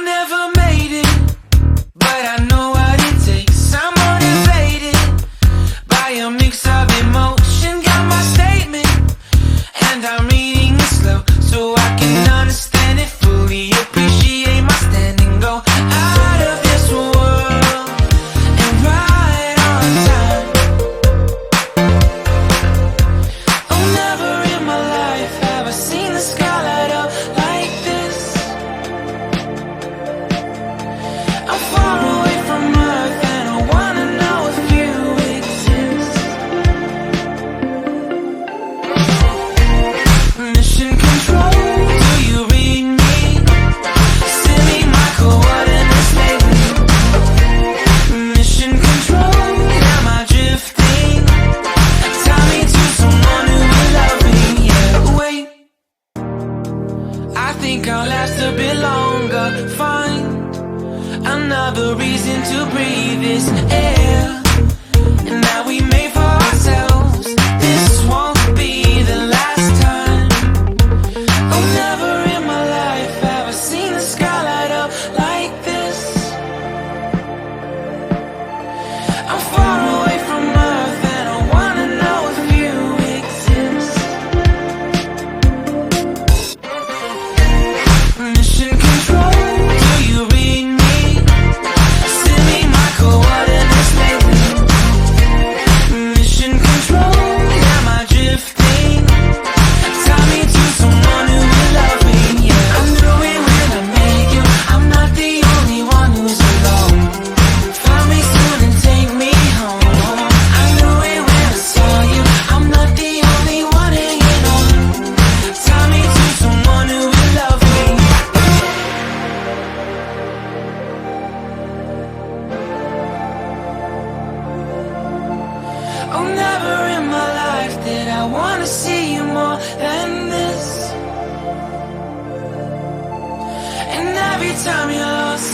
never made it, but I know what it takes. I'm motivated by a mix of emotion. Got my statement, and I'm reading it slow so I can understand it fully. Appreciate my standing, go out of this world and right on time. Oh, never in my life have I seen the sky light up like this. I'm far away from Earth and I wanna know if you exist. Mission control, do you read me? Send me my coordinates lately. Mission control, am I drifting? Tie me to someone who will love me. Yeah, wait, I think I'll last a bit longer. Find another reason to breathe this air, and that we made for ourselves. This won't be the last time. Oh, never in my life have I seen the sky light up like this. I'm far away from Earth and I wanna know if you exist. Mission control, do you read me? Send me my coordinates lately. Mission control, am I drifting? Tie me to someone who will love me. Yeah, I knew it when I met you. I'm not the only one who's alone. Find me soon and take me home. I knew it when I saw you. I'm not the only one hanging on. Tie me to someone who will love me. Oh, never in my life did I wanna see you more than this. And every time you're lost,